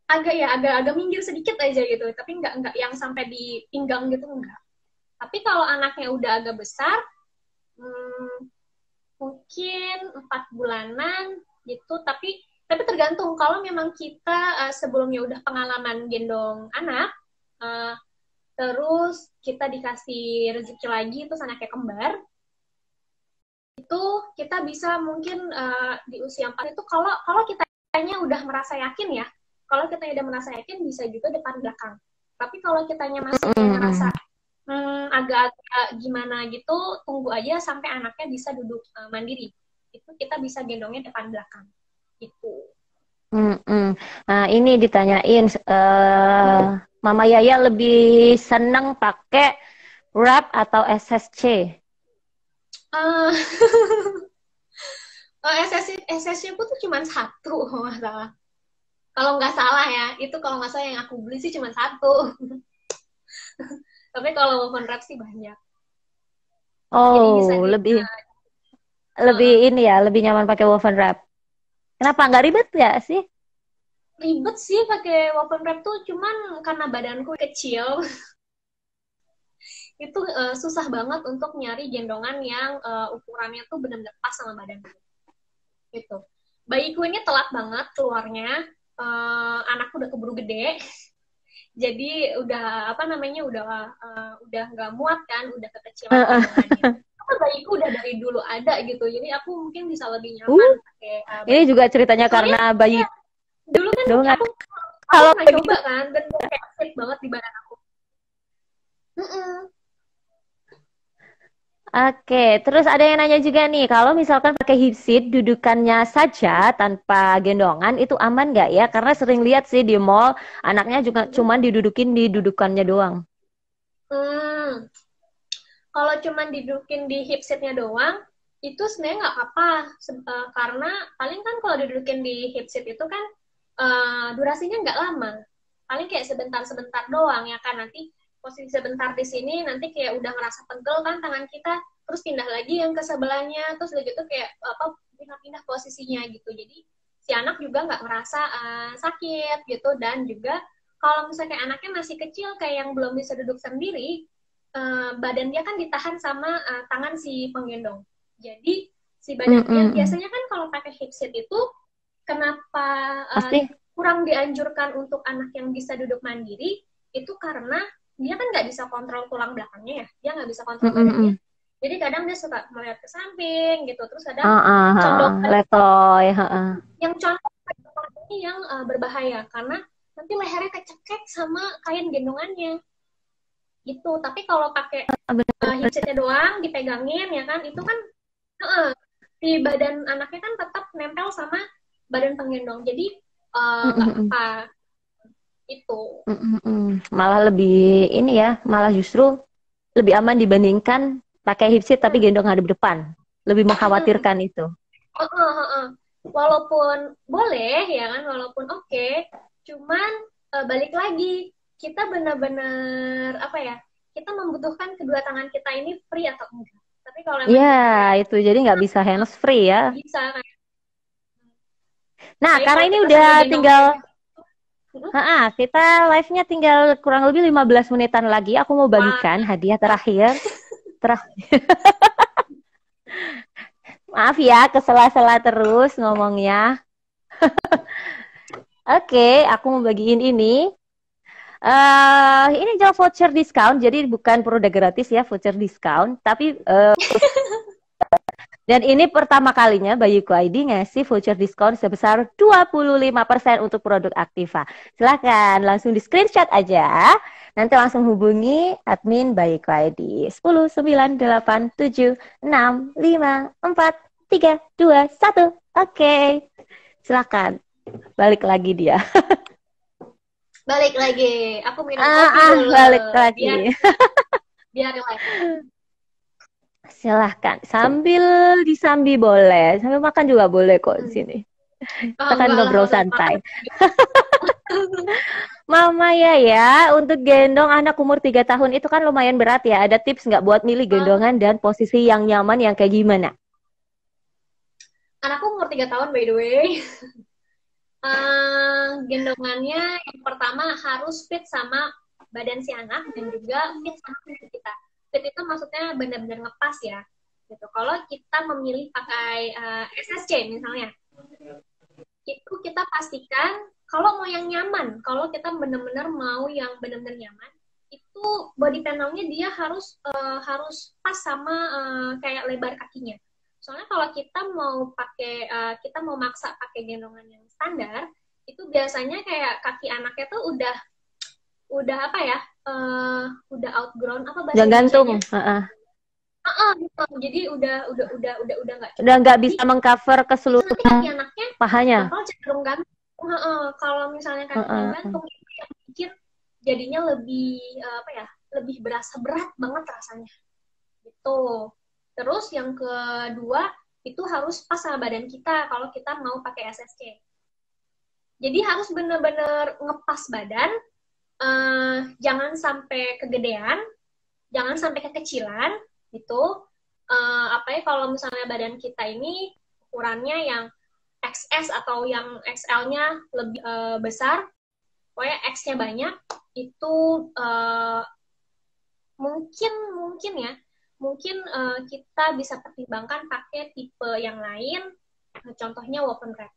agak ya agak minggir sedikit aja gitu, tapi nggak yang sampai di pinggang gitu enggak. Tapi kalau anaknya udah agak besar, mungkin 4 bulanan gitu. Tapi tergantung kalau memang kita sebelumnya udah pengalaman gendong anak, uh, terus kita dikasih rezeki lagi terus anaknya kembar, itu kita bisa mungkin di usia 4 itu kalau kalau kitanya udah merasa yakin ya, kalau kita udah merasa yakin bisa juga depan belakang. Tapi kalau kitanya masih kayak ngerasa agak-agak gimana gitu, tunggu aja sampai anaknya bisa duduk mandiri. Itu kita bisa gendongnya depan belakang. Gitu. Nah, ini ditanyain, Mama Yaya lebih seneng pakai wrap atau SSC? Uh, SSC ku tuh cuma satu masalah. Kalau nggak salah ya, itu kalau nggak salah yang aku beli sih cuma satu. Tapi kalau oven wrap sih banyak. Jadi bisa Oh, di lebih lebih uh, ini ya, lebih nyaman pakai woven wrap. Kenapa nggak ribet ya sih? ribet sih pakai oven wrap tuh, cuman karena badanku kecil itu susah banget untuk nyari gendongan yang ukurannya tuh benar-benar pas sama badanku. Gitu. Bayiku ini telat banget keluarnya, anakku udah keburu gede. jadi udah apa namanya udah nggak muat kan, udah kekecilan gendongannya. Apa bayiku udah dari dulu ada gitu, jadi aku mungkin bisa lebih nyaman pakai Ini bayi juga gendong. ceritanya Soalnya karena bayi ya, dulu kan gendongan. aku Kalau pernah gitu, coba kan, dan kayak fit banget di badan aku. Mm-mm. oke. Terus ada yang nanya juga nih, kalau misalkan pakai hip seat, dudukannya saja tanpa gendongan itu aman nggak ya? Karena sering lihat sih di mall, anaknya juga cuman didudukin di dudukannya doang. Hmm. Kalau cuman didudukin di hip seatnya doang, itu sebenarnya nggak apa-apa. Karena paling kan kalau didudukin di hip seat itu kan durasinya nggak lama. Paling kayak sebentar-sebentar doang ya kan. Nanti posisi sebentar di sini, nanti kayak udah ngerasa pegel kan tangan kita, terus pindah lagi yang ke sebelahnya, terus udah gitu kayak apa pindah-pindah posisinya gitu. Jadi si anak juga nggak ngerasa sakit gitu, dan juga kalau misalnya kayak anaknya masih kecil kayak yang belum bisa duduk sendiri, badan dia kan ditahan sama tangan si penggendong. Jadi si Mm, badan dia mm, mm. biasanya kan kalau pakai hip seat itu kenapa Pasti. kurang dianjurkan untuk anak yang bisa duduk mandiri itu karena dia kan nggak bisa kontrol tulang belakangnya ya, dia nggak bisa Mm, kontrol mm, badannya. mm. Jadi kadang dia suka melihat ke samping gitu, terus kadang Ah, ah, ah, condong ah. Letoy. Ah, ah. yang condong ini yang berbahaya karena nanti lehernya kecekek sama kain gendongannya gitu. Tapi kalau pakai hipsetnya doang dipegangin ya kan, itu kan di badan anaknya kan tetap nempel sama badan penggendong, jadi Mm, nggak mm, mm. apa itu. Mm, mm, mm. Malah lebih ini ya, malah justru lebih aman dibandingkan pakai hip seat tapi Hmm. gendong hadap depan. Lebih Hmm. mengkhawatirkan itu. Walaupun boleh ya kan, walaupun oke, cuman balik lagi kita benar-benar apa ya, kita membutuhkan kedua tangan kita ini free atau enggak. Tapi kalau Iya, emang kita kayak itu jadi nggak bisa hands free ya. bisa kan, Nah, apalagi karena kalau ini kita udah sambil gendong tinggal, kayak gitu. kita live-nya tinggal kurang lebih 15 menitan lagi. Aku mau Wah, bagikan hadiah terakhir. Maaf ya, kesela-sela terus ngomongnya. Oke, aku mau bagiin ini. Ini jual voucher diskon, jadi bukan produk gratis ya, voucher diskon. Tapi dan ini pertama kalinya Bayuku ID ngasih voucher diskon sebesar 25% untuk produk Aktiva. Silahkan langsung di screenshot aja. Nanti langsung hubungi admin Bayuku ID 10987654 321. Oke, silahkan. Balik lagi dia. balik lagi. Aku minum kopi dulu Balik biar lagi. biar relax. Silahkan. Sambil disambi boleh. Sambil makan juga boleh kok di Hmm. sini. Oh, Kita kan enggak lah, ngobrol udah makan. santai. Mama ya, untuk gendong anak umur 3 tahun itu kan lumayan berat ya. Ada tips nggak buat milih gendongan dan posisi yang nyaman yang kayak gimana? Anakku umur 3 tahun by the way. Gendongannya yang pertama harus fit sama badan si anak dan juga fit sama tubuh kita. Fit itu maksudnya benar-benar ngepas ya. Gitu. Kalau kita memilih pakai SSC misalnya, itu kita pastikan kalau mau yang nyaman, kalau kita benar-benar mau yang benar-benar nyaman, itu body panelnya dia harus pas sama kayak lebar kakinya. Soalnya kalau kita mau pakai kita mau maksa pakai gendongan yang standar, itu biasanya kayak kaki anaknya tuh udah apa ya? Udah outgrown apa bahasa Udah gantung. Indonesianya? Gitu. Jadi udah nggak Udah cukup. nggak Jadi bisa mengcover ke itu seluruh nanti kaki anaknya pahanya. bakal cenderung gantung. Kalau misalnya kakinya gantung itu yang bikin jadinya lebih apa ya, lebih berasa berat banget rasanya gitu. Terus yang kedua itu harus pas sama badan kita kalau kita mau pakai SSC. Jadi harus benar-benar ngepas badan, jangan sampai kegedean, jangan sampai kekecilan gitu. Apa ya, kalau misalnya badan kita ini ukurannya yang XS atau yang XL-nya lebih besar, pokoknya X-nya banyak, itu mungkin ya, mungkin kita bisa pertimbangkan pakai tipe yang lain, contohnya woven wrap.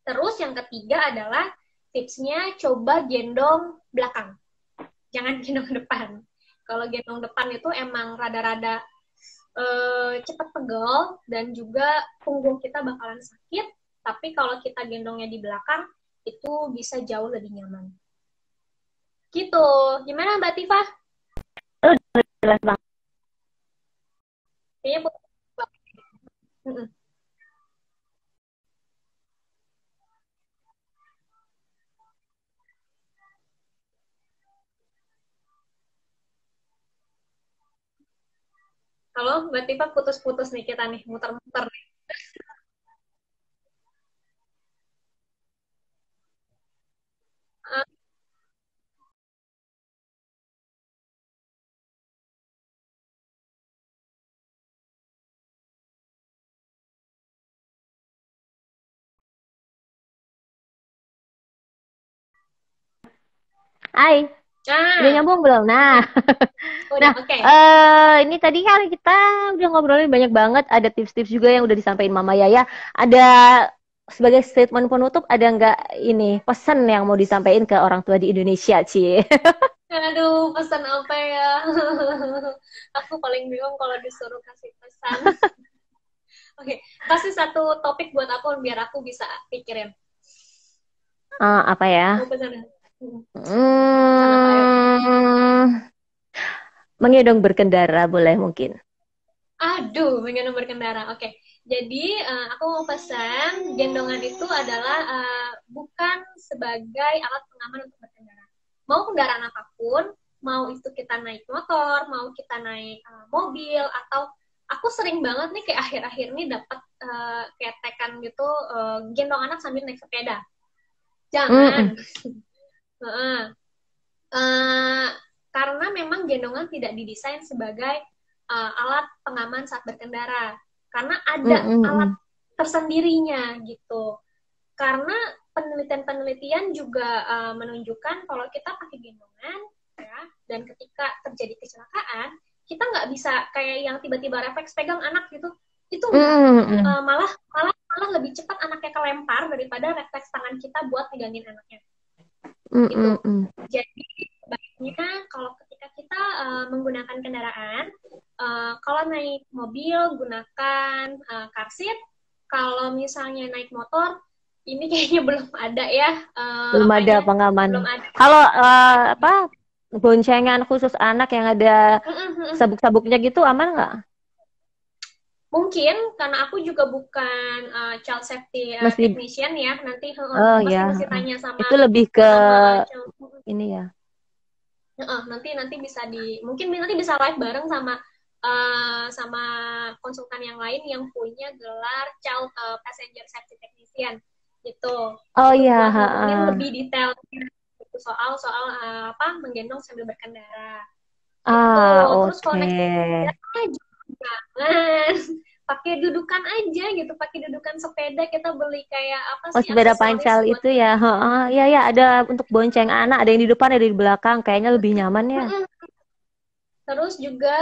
Terus yang ketiga adalah tipsnya coba gendong belakang, jangan gendong depan. Kalau gendong depan itu emang rada-rada cepat pegel dan juga punggung kita bakalan sakit. Tapi kalau kita gendongnya di belakang itu bisa jauh lebih nyaman. Gitu. Gimana Mbak Tifa? Oh, jelas banget. Kayaknya Halo, Mbak Tifa putus-putus nih kita nih, muter-muter nih. Hai, udah Ah, nyambung belum? Nah, udah nah, oke. Okay. ini tadi kan kita udah ngobrolin banyak banget. Ada tips-tips juga yang udah disampaikan Mama Yaya. Ada sebagai statement penutup, ada nggak ini pesan yang mau disampaikan ke orang tua di Indonesia, Ci? Aduh, pesan apa ya? Aku paling bingung kalau disuruh kasih pesan. Oke, kasih satu topik buat aku biar aku bisa pikirin. Apa ya? Mau pesan apa? Pesan apa ya? Hmm, mengedong berkendara boleh mungkin. Aduh, pengen berkendara. Oke, jadi aku mau pesan gendongan itu adalah bukan sebagai alat pengaman untuk berkendara. Mau kendaraan apapun, mau itu kita naik motor, mau kita naik mobil, atau aku sering banget nih kayak akhir-akhir ini dapat kayak tekan gitu gendong anak sambil naik sepeda. Mm-mm. Jangan. Uh, karena memang gendongan tidak didesain sebagai alat pengaman saat berkendara. Karena ada alat Mm-mm. tersendirinya gitu. Karena penelitian-penelitian juga menunjukkan kalau kita pakai gendongan, ya, dan ketika terjadi kecelakaan, kita nggak bisa kayak yang tiba-tiba refleks pegang anak gitu. Itu nggak. Mm-mm. Malah malah lebih cepat anaknya kelempar daripada refleks tangan kita buat megangin anaknya gitu. Mm-mm. Jadi baiknya kalau ketika kita menggunakan kendaraan, kalau naik mobil gunakan car seat. Kalau misalnya naik motor, ini kayaknya belum ada ya Belum ada apanya, pengaman. belum ada. Kalau apa boncengan khusus anak yang ada sabuk-sabuknya gitu aman nggak? Mungkin karena aku juga bukan child safety Mesti, technician ya, nanti oh ya, mesti tanya sama itu lebih ke child. ini ya. Nanti bisa mungkin nanti bisa live bareng sama sama konsultan yang lain yang punya gelar Child Passenger Safety Technician gitu. Oh Itu ya, buat ngomongin lebih detail soal soal apa menggendong sambil berkendara gitu. Terus kalau naik oke. sepeda jangan pakai dudukan aja gitu, pakai dudukan sepeda. Kita beli kayak apa Oh, sih sepeda aksesoris pancal buat itu ya. Ya ya, ada untuk bonceng anak, ada yang di depan, ada di belakang. Kayaknya lebih nyaman ya. Terus juga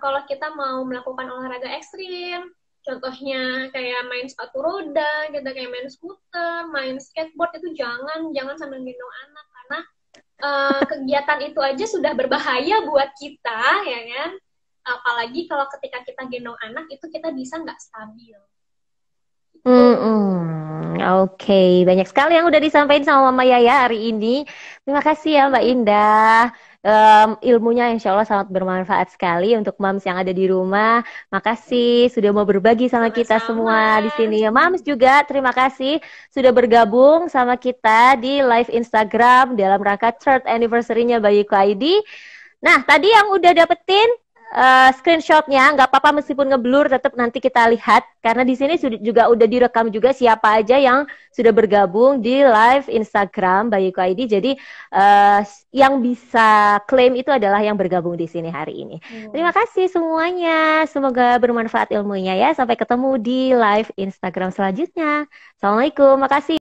kalau kita mau melakukan olahraga ekstrim, contohnya kayak main sepatu roda, gitu kayak main skuter, main skateboard, itu jangan sambil gendong anak karena kegiatan itu aja sudah berbahaya buat kita, ya kan? Apalagi kalau ketika kita gendong anak itu kita bisa nggak stabil. Oke, banyak sekali yang udah disampaikan sama Mama Yaya hari ini. Terima kasih ya Mbak Indah. Ilmunya insya Allah sangat bermanfaat sekali untuk moms yang ada di rumah. Makasih sudah mau berbagi sama kita Sama-sama. semua di sini. Moms juga terima kasih sudah bergabung sama kita di live Instagram dalam rangka third anniversary-nya Bayiku ID. Nah, tadi yang udah dapetin screenshotnya nggak apa-apa meskipun ngeblur, tetap nanti kita lihat karena di sini juga udah direkam juga siapa aja yang sudah bergabung di live Instagram Bayiku ID. Jadi yang bisa klaim itu adalah yang bergabung di sini hari ini. Terima kasih semuanya, semoga bermanfaat ilmunya ya. Sampai ketemu di live Instagram selanjutnya. Assalamualaikum, makasih.